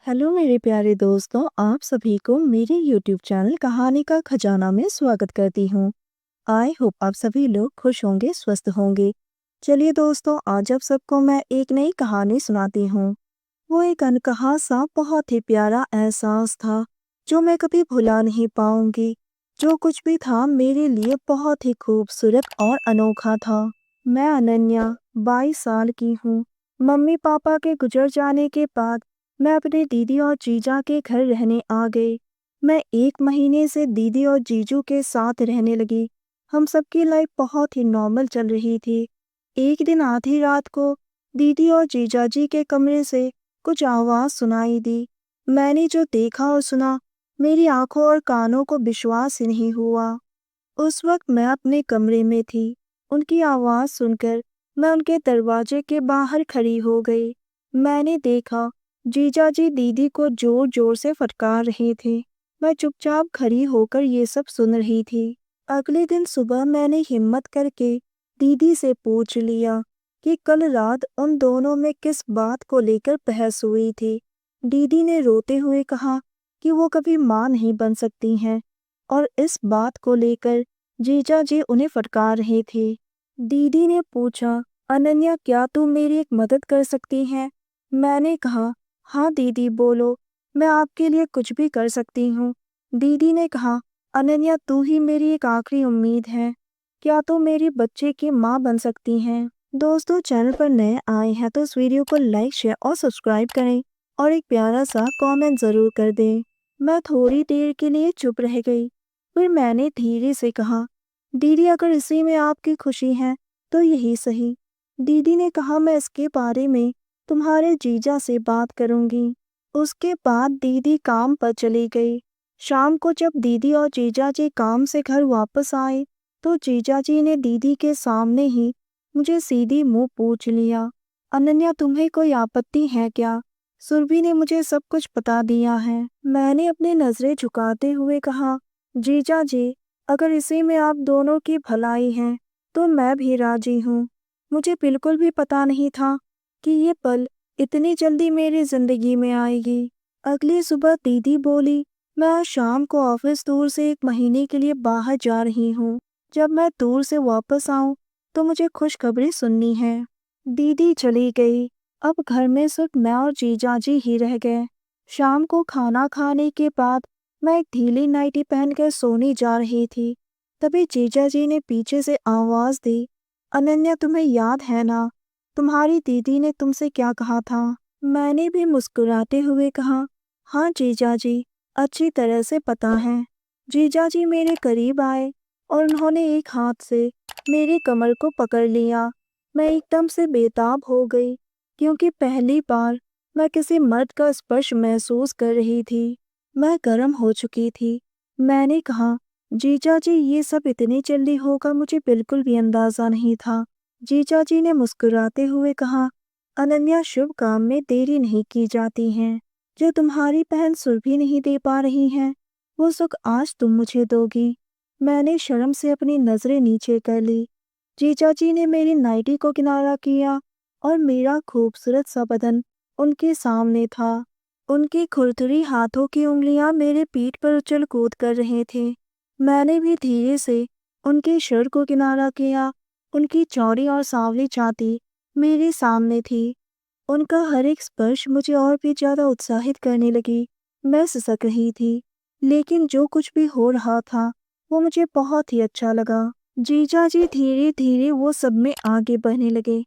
Hello मेरे प्यारे दोस्तों, आप सभी को मेरे YouTube चैनल कहानी का खजाना में स्वागत करती हूँ। आई होप आप सभी लोग खुश होंगे, स्वस्थ होंगे। चलिए दोस्तों, आज आप सबको मैं एक नई कहानी सुनाती हूँ। वो एक अनकहा सा बहुत ही प्यारा एहसास था जो मैं कभी भुला नहीं पाऊंगी। जो कुछ भी था मेरे लिए बहुत ही खूबसूरत और अनोखा था। मैं अनन्या 22 साल की हूँ। मम्मी पापा के गुजर जाने के बाद मैं अपने दीदी और जीजा के घर रहने आ गई। मैं 1 महीने से दीदी और जीजू के साथ रहने लगी। हम सबकी लाइफ बहुत ही नॉर्मल चल रही थी। एक दिन आधी रात को दीदी और जीजाजी के कमरे से कुछ आवाज सुनाई दी। मैंने जो देखा और सुना, मेरी आंखों और कानों को विश्वास ही नहीं हुआ। उस वक्त मैं अपने कमरे में थी। उनकी आवाज सुनकर मैं उनके दरवाजे के बाहर खड़ी हो गई। मैंने देखा जीजाजी दीदी को जोर जोर से फटकार रहे थे। मैं चुपचाप खड़ी होकर ये सब सुन रही थी। अगले दिन सुबह मैंने हिम्मत करके दीदी से पूछ लिया कि कल रात उन दोनों में किस बात को लेकर बहस हुई थी। दीदी ने रोते हुए कहा कि वो कभी माँ नहीं बन सकती हैं और इस बात को लेकर जीजा जी उन्हें फटकार रहे थे। दीदी ने पूछा, अनन्या क्या तुम मेरी एक मदद कर सकती हैं? मैंने कहा, हाँ दीदी बोलो, मैं आपके लिए कुछ भी कर सकती हूँ। दीदी ने कहा, अनन्या तू ही मेरी एक आखिरी उम्मीद है। क्या तुम मेरी बच्चे की माँ बन सकती हैं? दोस्तों, चैनल पर नए आए हैं तो इस वीडियो को लाइक, शेयर और सब्सक्राइब करें और एक प्यारा सा कमेंट ज़रूर कर दें। मैं थोड़ी देर के लिए चुप रह गई। फिर मैंने धीरे से कहा, दीदी अगर इसी में आपकी खुशी है तो यही सही। दीदी ने कहा, मैं इसके बारे में तुम्हारे जीजा से बात करूंगी। उसके बाद दीदी काम पर चली गई। शाम को जब दीदी और जीजा जी काम से घर वापस आए तो जीजा जी ने दीदी के सामने ही मुझे सीधी मुंह पूछ लिया, अनन्या तुम्हें कोई आपत्ति है क्या? सुरभि ने मुझे सब कुछ बता दिया है। मैंने अपनी नजरें झुकाते हुए कहा, जीजा जी अगर इसी में आप दोनों की भलाई है तो मैं भी राजी हूँ। मुझे बिल्कुल भी पता नहीं था कि ये पल इतनी जल्दी मेरी जिंदगी में आएगी। अगली सुबह दीदी बोली, मैं आज शाम को ऑफिस टूर से 1 महीने के लिए बाहर जा रही हूँ। जब मैं टूर से वापस आऊँ तो मुझे खुशखबरी सुननी है। दीदी चली गई। अब घर में सिर्फ मैं और जीजाजी ही रह गए। शाम को खाना खाने के बाद मैं एक ढीली नाइटी पहनकर सोने जा रही थी। तभी जीजाजी ने पीछे से आवाज दी, अनन्या तुम्हें याद है ना, तुम्हारी दीदी ने तुमसे क्या कहा था? मैंने भी मुस्कुराते हुए कहा, हाँ जीजाजी, अच्छी तरह से पता है। जीजाजी मेरे करीब आए और उन्होंने एक हाथ से मेरी कमर को पकड़ लिया। मैं एकदम से बेताब हो गई क्योंकि पहली बार मैं किसी मर्द का स्पर्श महसूस कर रही थी। मैं गर्म हो चुकी थी। मैंने कहा, जीजाजी ये सब इतनी जल्दी होगा मुझे बिल्कुल भी अंदाजा नहीं था। जीजाजी ने मुस्कुराते हुए कहा, अनन्या शुभ काम में देरी नहीं की जाती है। जो तुम्हारी बहन सुरभि नहीं दे पा रही है वो सुख आज तुम मुझे दोगी। मैंने शर्म से अपनी नजरें नीचे कर ली। जीजाजी ने मेरी नाइटी को किनारा किया और मेरा खूबसूरत सा बदन उनके सामने था। उनकी खुरदुरी हाथों की उंगलियां मेरे पीठ पर उछल कूद कर रहे थे। मैंने भी धीरे से उनके शर्ट को किनारा किया। उनकी चौड़ी और सांवली छाती मेरे सामने थी। उनका हर एक स्पर्श मुझे और भी ज्यादा उत्साहित करने लगी। मैं सिसक रही थी, लेकिन जो कुछ भी हो रहा था वो मुझे बहुत ही अच्छा लगा। जीजाजी धीरे धीरे वो सब में आगे बढ़ने लगे।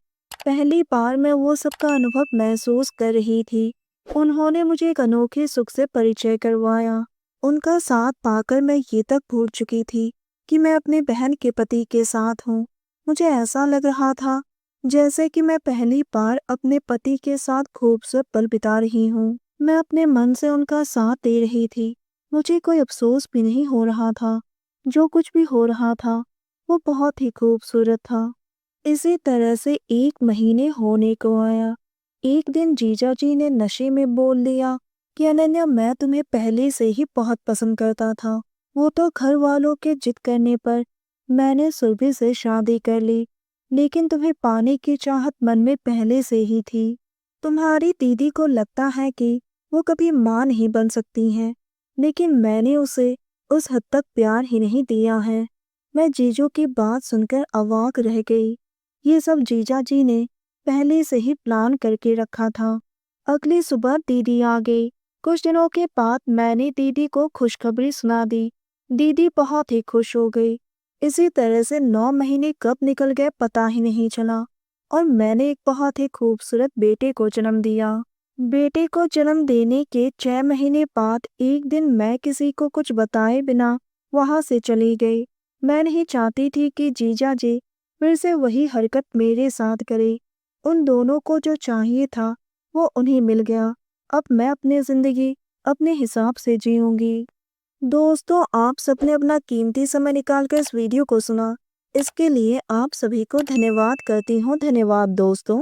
पहली बार मैं वो सब का अनुभव महसूस कर रही थी। उन्होंने मुझे एक अनोखे सुख से परिचय करवाया। उनका साथ पाकर मैं ये तक भूल चुकी थी कि मैं अपने बहन के पति के साथ हूँ। मुझे ऐसा लग रहा था जैसे कि मैं पहली बार अपने पति के साथ खूबसूरत पल बिता रही हूँ। मैं अपने मन से उनका साथ दे रही थी। मुझे कोई अफसोस भी नहीं हो रहा था। जो कुछ भी हो रहा था वो बहुत ही खूबसूरत था। इसी तरह से 1 महीने होने को आया। एक दिन जीजाजी ने नशे में बोल दिया कि अनन्या मैं तुम्हें पहले से ही बहुत पसंद करता था। वो तो घर वालों के जिद करने पर मैंने सुरभि से शादी कर ली, लेकिन तुम्हें पाने की चाहत मन में पहले से ही थी। तुम्हारी दीदी को लगता है कि वो कभी माँ नहीं बन सकती हैं, लेकिन मैंने उसे उस हद तक प्यार ही नहीं दिया है। मैं जीजू की बात सुनकर अवाक रह गई। ये सब जीजा जी ने पहले से ही प्लान करके रखा था। अगली सुबह दीदी आ गई। कुछ दिनों के बाद मैंने दीदी को खुशखबरी सुना दी। दीदी बहुत ही खुश हो गई। इसी तरह से 9 महीने कब निकल गए पता ही नहीं चला और मैंने एक बहुत ही खूबसूरत बेटे को जन्म दिया। बेटे को जन्म देने के 6 महीने बाद एक दिन मैं किसी को कुछ बताए बिना वहां से चली गई। मैं नहीं चाहती थी कि जीजा जी फिर से वही हरकत मेरे साथ करे। उन दोनों को जो चाहिए था वो उन्हें मिल गया। अब मैं अपनी जिंदगी अपने हिसाब से जीऊंगी। दोस्तों, आप सबने अपना कीमती समय निकालकर इस वीडियो को सुना। इसके लिए आप सभी को धन्यवाद करती हूँ। धन्यवाद दोस्तों।